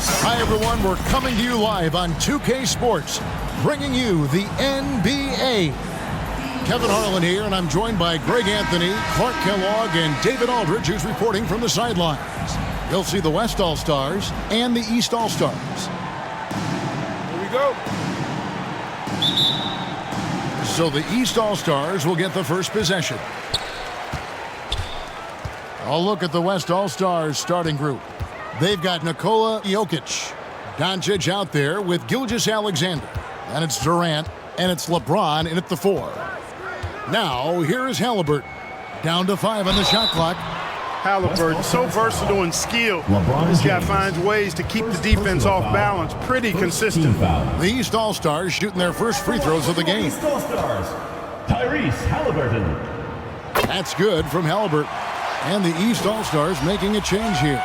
Hi, everyone. We're coming to you live on 2K Sports, bringing you the NBA. Kevin Harlan here, and I'm joined by Greg Anthony, Clark Kellogg, and David Aldridge, who's reporting from the sidelines. You'll see the West All-Stars and the East All-Stars. Here we go. So the East All-Stars will get the first possession. I'll look at the West All-Stars starting group. They've got Nikola Jokic. Doncic out there with Gilgeous-Alexander. And it's Durant, and it's LeBron in at the 4. Now, here is Halliburton. Down to 5 on the shot clock. Halliburton, so versatile and skilled. This guy finds ways to keep the defense off balance. Pretty consistent. The East All-Stars shooting their first free throws of the game. East All-Stars, Tyrese Halliburton. That's good from Halliburton. And the East All-Stars making a change here.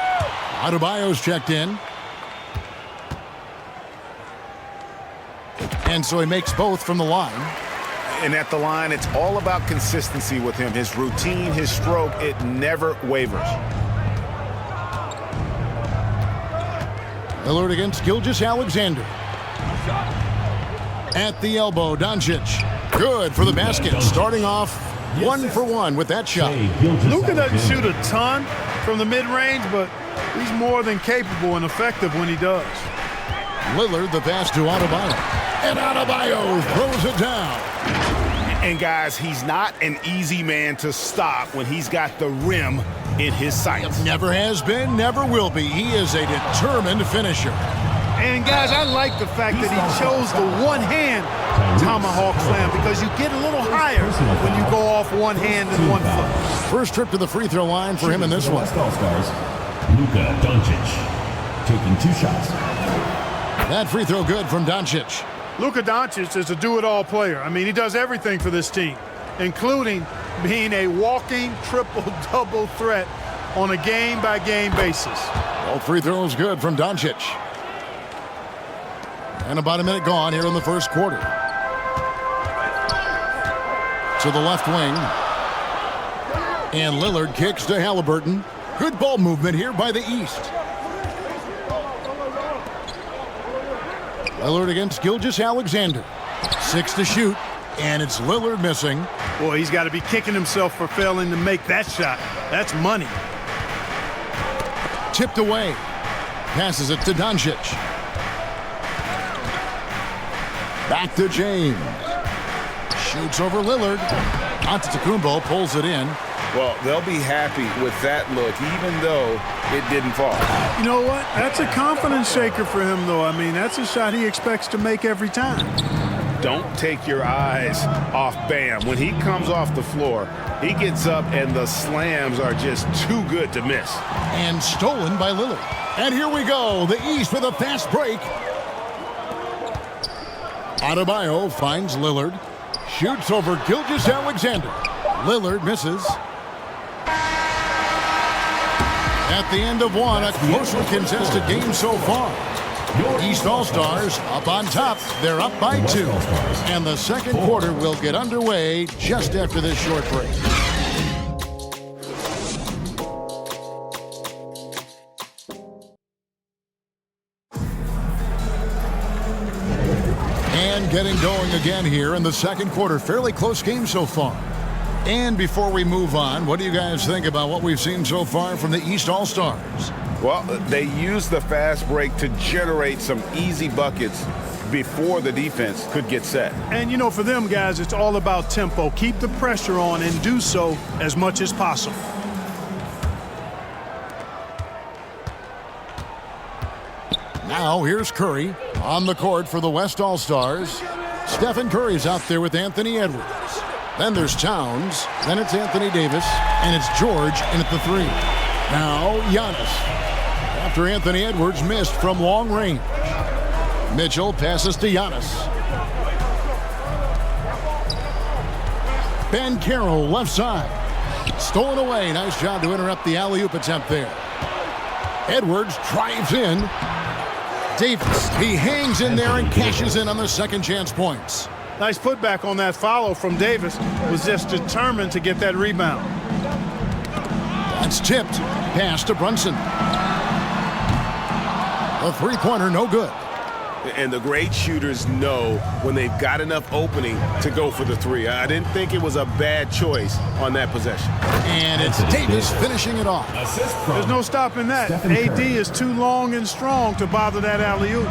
Adebayo's checked in. And so he makes both from the line. And at the line, it's all about consistency with him. His routine, his stroke, it never wavers. Lillard against Gilgeous-Alexander. At the elbow, Doncic. Good for the basket. Starting off 1 for 1 with that shot. Luka doesn't shoot a ton from the mid-range, but he's more than capable and effective when he does. Lillard, the pass to Adebayo. And Adebayo throws it down. And guys, he's not an easy man to stop when he's got the rim in his sights. Never has been, never will be. He is a determined finisher. And guys, I like the fact that he chose the one-hand tomahawk slam because you get a little higher when you go off one hand and one foot. First trip to the free throw line for him in this one. All-Stars, Luka Doncic taking 2 shots. That free throw good from Doncic. Luka Doncic is a do-it-all player. I mean, he does everything for this team, including being a walking triple-double threat on a game-by-game basis. All free throws good from Doncic. And about a minute gone here in the first quarter. To the left wing. And Lillard kicks to Halliburton. Good ball movement here by the East. Lillard against Gilgeous-Alexander. 6 to shoot, and it's Lillard missing. Boy, he's got to be kicking himself for failing to make that shot. That's money. Tipped away. Passes it to Doncic. Back to James. Shoots over Lillard. Antetokounmpo pulls it in. Well, they'll be happy with that look, even though it didn't fall. You know what? That's a confidence shaker for him, though. I mean, that's a shot he expects to make every time. Don't take your eyes off Bam. When he comes off the floor, he gets up and the slams are just too good to miss. And stolen by Lillard. And here we go. The East with a fast break. Adebayo finds Lillard. Shoots over Gilgeous-Alexander. Lillard misses. At the end of one, a closely contested game so far. East All-Stars up on top. They're up by 2. And the second quarter will get underway just after this short break. And getting going again here in the second quarter. Fairly close game so far. And before we move on, what do you guys think about what we've seen so far from the East All-Stars? Well, they use the fast break to generate some easy buckets before the defense could get set. And, you know, for them guys, it's all about tempo. Keep the pressure on and do so as much as possible. Now here's Curry on the court for the West All-Stars. Stephen Curry's out there with Anthony Edwards. Then there's Towns. Then it's Anthony Davis. And it's George in at the 3. Now Giannis. After Anthony Edwards missed from long range. Mitchell passes to Giannis. Ben Carroll left side. Stolen away. Nice job to interrupt the alley-oop attempt there. Edwards drives in. Davis, he hangs in there and cashes in on the second chance points. Nice putback on that follow from Davis. Was just determined to get that rebound. That's tipped. Pass to Brunson. A three-pointer, no good. And the great shooters know when they've got enough opening to go for the three. I didn't think it was a bad choice on that possession. And it's Davis finishing it off. There's no stopping that. AD is too long and strong to bother that alley-oop.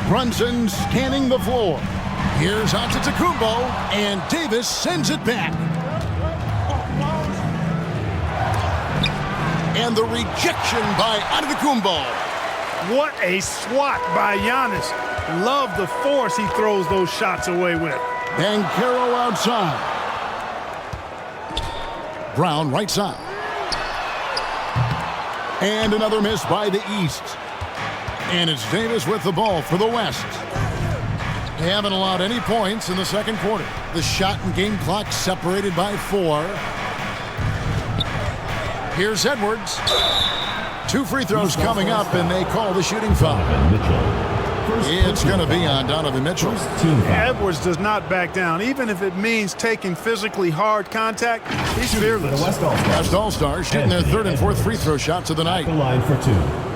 Brunson scanning the floor. Here's Antetokounmpo, and Davis sends it back. And the rejection by Antetokounmpo. What a swat by Giannis. Love the force he throws those shots away with. Banchero outside. Brown right side. And another miss by the East. And it's Davis with the ball for the West. They haven't allowed any points in the second quarter. The shot and game clock separated by 4. Here's Edwards. 2 free throws coming up, and they call the shooting foul. It's going to be on Donovan Mitchell. Edwards does not back down. Even if it means taking physically hard contact, he's fearless. West All-Stars shooting their 3rd and 4th free throw shots of the night. The line for 2.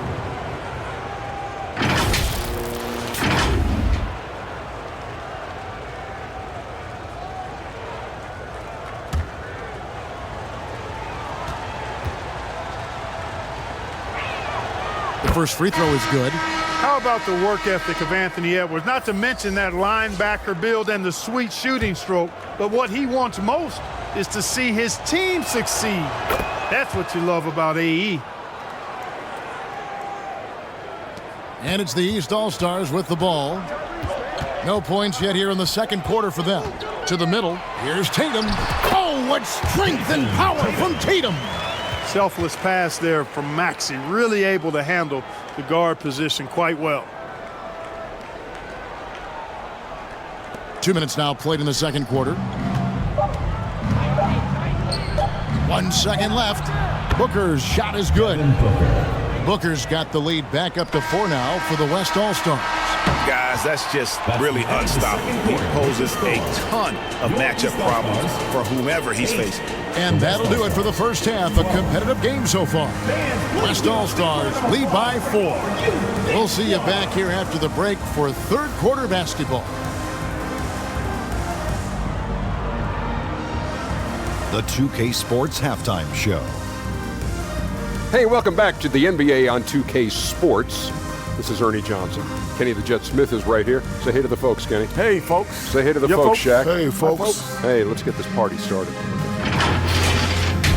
First free throw is good. How about the work ethic of Anthony Edwards? Not to mention that linebacker build and the sweet shooting stroke. But what he wants most is to see his team succeed. That's what you love about AE. And it's the East All-Stars with the ball. No points yet here in the second quarter for them. To the middle. Here's Tatum. Oh, what strength and power from Tatum. Selfless pass there from Maxey, really able to handle the guard position quite well. 2 minutes now played in the second quarter. 1 second left. Booker's shot is good. Booker's got the lead back up to 4 now for the West All-Stars. Guys, that's just really unstoppable. He poses a ton of matchup problems for whomever he's facing. And that'll do it for the first half. A competitive game so far. West All-Stars lead by 4. We'll see you back here after the break for third quarter basketball. The 2K Sports Halftime Show. Hey, welcome back to the NBA on 2K Sports. This is Ernie Johnson. Kenny the Jet Smith is right here. Say hey to the folks, Kenny. Hey, folks. Say hey to the folks, Shaq. Hey, folks. Hey, let's get this party started.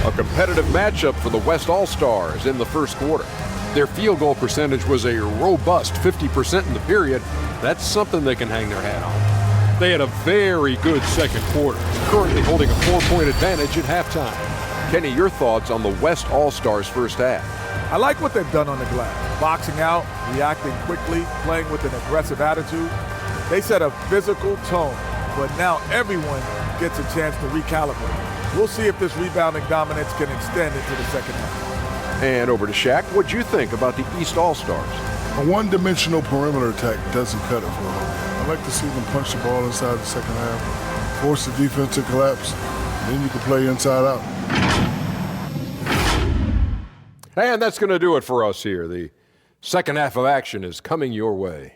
A competitive matchup for the West All-Stars in the first quarter. Their field goal percentage was a robust 50% in the period. That's something they can hang their hat on. They had a very good second quarter, currently holding a 4-point advantage at halftime. Kenny, your thoughts on the West All-Stars first half? I like what they've done on the glass. Boxing out, reacting quickly, playing with an aggressive attitude. They set a physical tone, but now everyone gets a chance to recalibrate. We'll see if this rebounding dominance can extend into the second half. And over to Shaq. What'd you think about the East All-Stars? A one-dimensional perimeter attack doesn't cut it for them. I like to see them punch the ball inside the second half, force the defense to collapse, and then you can play inside out. And that's going to do it for us here. The second half of action is coming your way.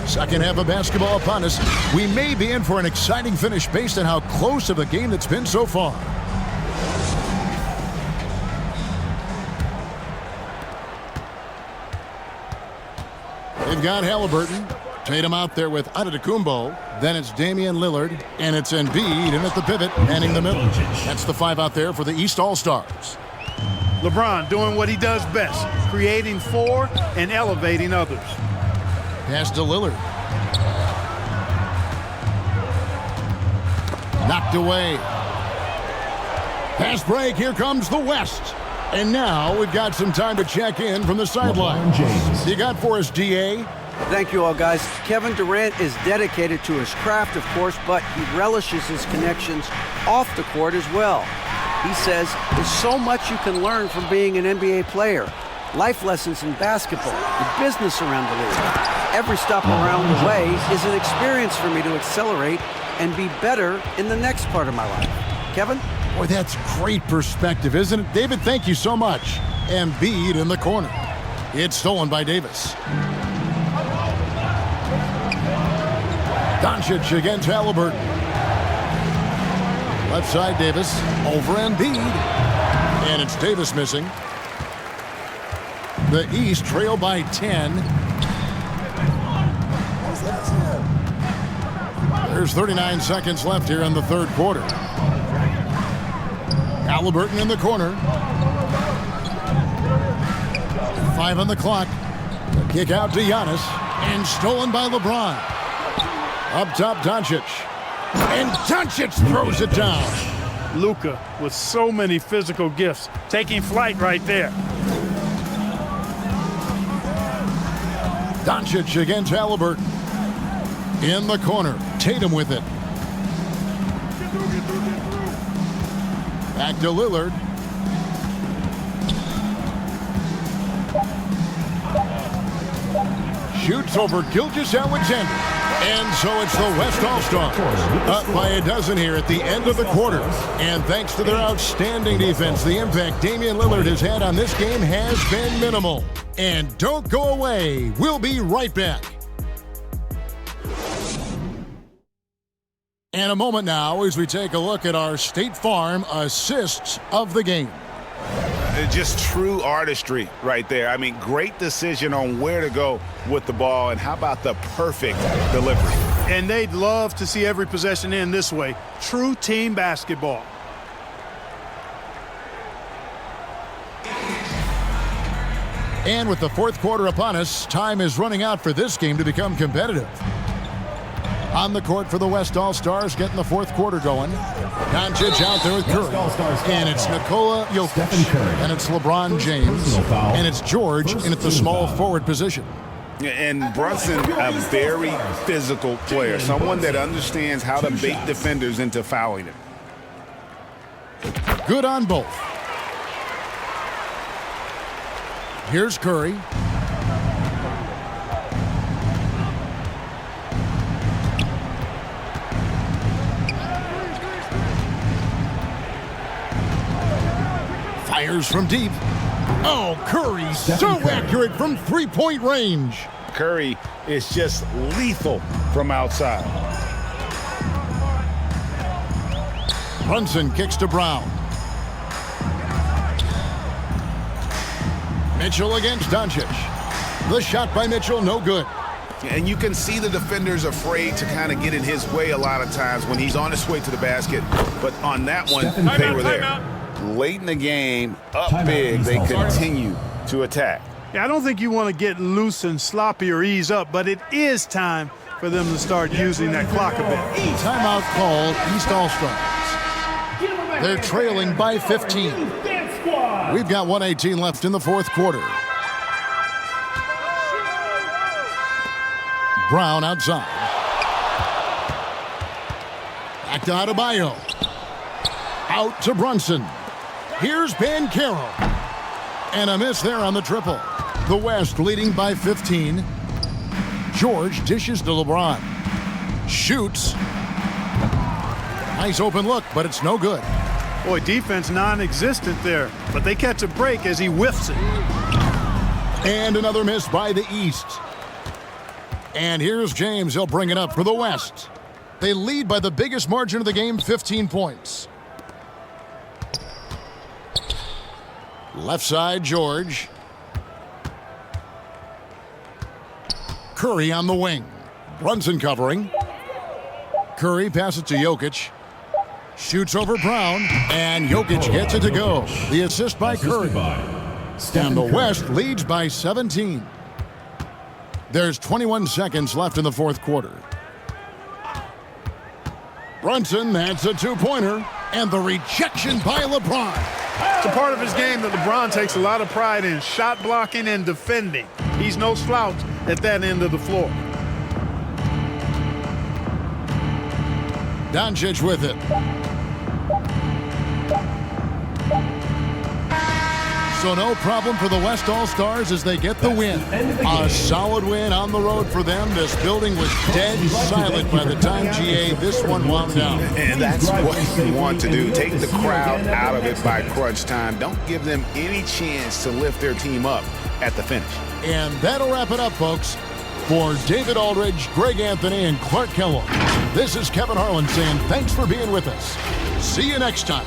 Second half of basketball upon us. We may be in for an exciting finish based on how close of a game it's been so far. They've got Halliburton. Tatum out there with Antetokounmpo. Then it's Damian Lillard. And it's Embiid in at the pivot, manning the middle. That's the 5 out there for the East All-Stars. LeBron doing what he does best, creating for and elevating others. Pass to Lillard. Knocked away. Pass break. Here comes the West. And now we've got some time to check in from the sideline. You got for us, DA? Thank you all, guys. Kevin Durant is dedicated to his craft, of course, but he relishes his connections off the court as well. He says there's so much you can learn from being an NBA player. life lessons in basketball, the business around the league. Every stop around the way is an experience for me to accelerate and be better in the next part of my life. Kevin? Boy, that's great perspective, isn't it? David, thank you so much. Embiid in the corner. It's stolen by Davis. Doncic against Halliburton. Left side, Davis. Over Embiid. And it's Davis missing. The East trail by 10. There's 39 seconds left here in the third quarter. Halliburton in the corner. 5 on the clock. The kick out to Giannis. And stolen by LeBron. Up top, Doncic. And Doncic throws it down. Luka with so many physical gifts, taking flight right there. Doncic against Halliburton. In the corner. Tatum with it. Back to Lillard. Shoots over Gilgeous-Alexander. And so it's the West All-Stars up by a dozen here at the end of the quarter. And thanks to their outstanding defense, the impact Damian Lillard has had on this game has been minimal. And don't go away. We'll be right back. And a moment now as we take a look at our State Farm assists of the game. Just true artistry right there. I mean, great decision on where to go with the ball, and how about the perfect delivery? And they'd love to see every possession end this way. True team basketball. And with the fourth quarter upon us, time is running out for this game to become competitive. On the court for the West All-Stars, getting the fourth quarter going. Doncic out there with Curry. And it's Nikola Jokic. And it's LeBron James. And it's George in at the small forward position. And Brunson, a very physical player. Someone that understands how to bait defenders into fouling him. Good on both. Here's Curry. Fires from deep. Oh, Curry, so accurate from three-point range. Curry is just lethal from outside. Brunson kicks to Brown. Mitchell against Doncic. The shot by Mitchell, no good. And you can see the defenders afraid to kind of get in his way a lot of times when he's on his way to the basket. But on that one, they were there. Late in the game, up big, they continue to attack. Yeah, I don't think you want to get loose and sloppy or ease up, but it is time for them to start using that clock a bit. Timeout called, East All-Stars. They're trailing by 15. We've got 1:18 left in the fourth quarter. Brown outside. Back to Adebayo. Out to Brunson. Here's Banchero. And a miss there on the triple. The West leading by 15. George dishes to LeBron. Shoots. Nice open look, but it's no good. Boy, defense non-existent there, but they catch a break as he whiffs it. And another miss by the East. And here's James. He'll bring it up for the West. They lead by the biggest margin of the game, 15 points. Left side, George. Curry on the wing. Brunson covering. Curry passes to Jokic. Shoots over Brown, and Jokic gets it to go. The assist by Curry. And the West leads by 17. There's 21 seconds left in the fourth quarter. Brunson, that's a two-pointer, and the rejection by LeBron. It's a part of his game that LeBron takes a lot of pride in, shot blocking and defending. He's no slouch at that end of the floor. Doncic with it. So no problem for the West All-Stars as they get the win. A solid win on the road for them. This building was dead silent by the time, GA, this one wound down. And that's what you want to do. Take the crowd out of it by crunch time. Don't give them any chance to lift their team up at the finish. And that'll wrap it up, folks. For David Aldridge, Greg Anthony, and Clark Kellogg, this is Kevin Harlan saying thanks for being with us. See you next time.